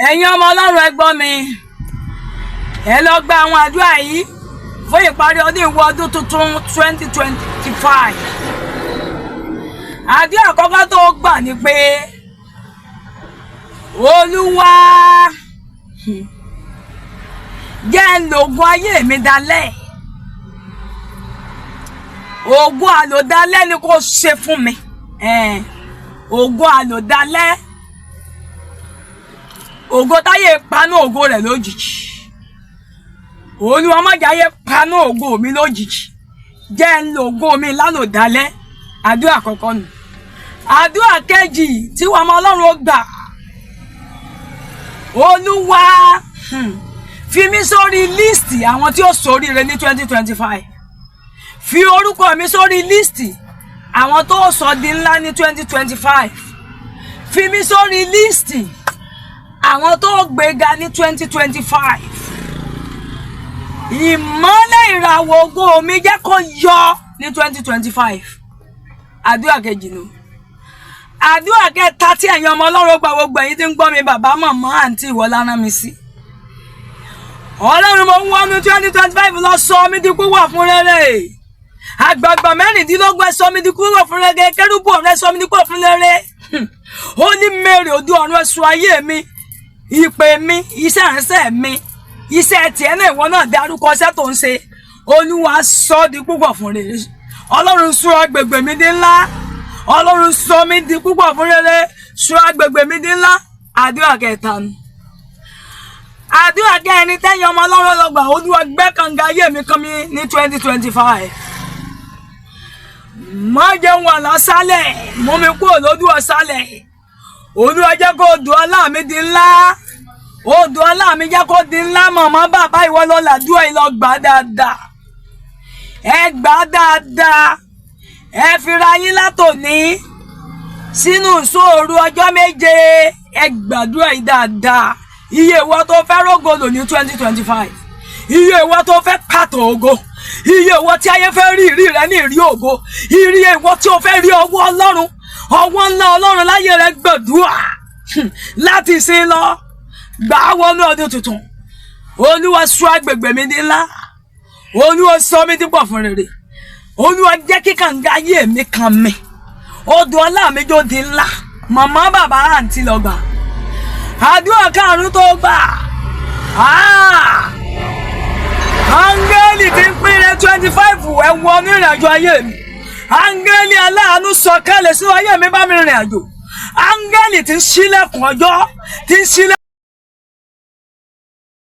ẹ̀yin ọmọ Ọlọ́run ẹ gbọ́ mi, ẹ lọ gba àwọn àdúrà yìí fún ìparí ọdún tuntun 2025. àdúrà àkọ́kọ́ tó gbà ni pé Olúwa jẹ́ ń lo ògùn ayé mi dalẹ̀. Ògùn àlòdalẹ̀ ni kò ṣe fún mi. Ògùn àlòdalẹ̀, ògo táyé paná ògo rẹ̀ lójijì. Olúwa má jẹ́ ayé paná ògo mi lójijì. Jẹ́ ń lo ògo mi lálòdalẹ̀. Àdúrà àkọ́kọ́ nù. Àdúrà kejì tí wọ́n ọmọ Ọlọ́run ó gbà. Olúwa fi mí sórí líìsì àwọn tí ó ṣoríire ní 2025. Fi orúkọ mi sórí líìsì àwọn tó sọ di ńlá ní 2025. Fi mí sórí líìsì àwọn tó gbéga ní 2025. Ìmọ́lẹ̀ ìràwọ̀ ògo mi jẹ́ kó yọ ní 2025. Àdúrà kejì nù. Àdúrà kẹta tí ẹ̀yin ọmọ Ọlọ́run gba gbogbo ẹ̀yin tí ń gbọ́ mi, bàbá màmá àǹtí ìwọ la rán mi sí. Ọlọ́run mo ń wọnú 2025 lọ sọ mí di púpọ̀ fún rere. Àgbààgbà mẹ́rìndínlógún sọ mí di púpọ̀ fún rere. Kérúbù ọ̀rẹ́ sọ mí di púpọ̀ fún rere. Ó ní mèrè òdu ọ̀run ẹ̀sùn ayé mi, ìpè mi, iṣẹ́ ìránṣẹ́ mi, iṣẹ́ tiẹ̀ náà ìwọ náà dárúkọ iṣẹ́ tó ń ṣe. Olúwa sọ di púpọ̀ fún rere. Ọlọ́run sọ agbègbè mi di ńlá. Ọlọ́run sọ mí di púpọ̀ fún rere. Sọ agbègbè mi di ńlá. Àdúrà kẹta nù. Àdúrà kẹrin tẹ́yin ọmọ Ọlọ́run lọ gbà. Olúwa gbẹ́ kànga ayé mi kan mi ní 2025. Má jẹ́ wà lásálẹ̀, mú mi kúrò lójú ọ̀sálẹ̀. Olúwa jẹ́ kó odò ọlá mi di ńlá. Odò ọlá mi jẹ́ kó di ńlá. Màmá bàbá ìwọ lọ làdúrà yìí lọ gbà dáadáa. Ẹ gbà dáadáa. Ẹ fira yín látòní sínú ìṣòro ọjọ́ méje. Ẹ gbàdúrà yìí dáadáa. Iye ìwọ tó fẹ́ rógolo ní 2025. Iye ìwọ tó fẹ́ pàtó ògo. Iye ìwọ tí ayé fẹ́ rí ìrí rẹ ní ìrí ògo. Iye ìwọ tí ó fẹ́ rí ọwọ́ Ọlọ́run. Ọwọ́ ńlá Ọlọ́run láyé rẹ gbàdúrà láti sin lọ. Gbà wọnú ọdún tuntun. Olúwa sọ agbègbè mi di ńlá. Olúwa sọ mí dípò fún rere. Olúwa jẹ́ kí kànga ayé mi kan mi. Odò ọlá mi jó di ńlá. Màmá bàbá àǹtí lọ gbà. Àdúrà karùn-ún tó gbà. Áńgẹ́lì tí ń pínlẹ̀ 25 ẹ wọnú ìrìnàjò ayé mi. Áńgẹ́lì aláàánú sọ̀kalẹ̀ sínú ayé mi bá mi rìnrìn àjò. Áńgẹ́lì tí ń ṣílẹ̀kùn ọjọ́, tí ń ṣílẹ̀kùn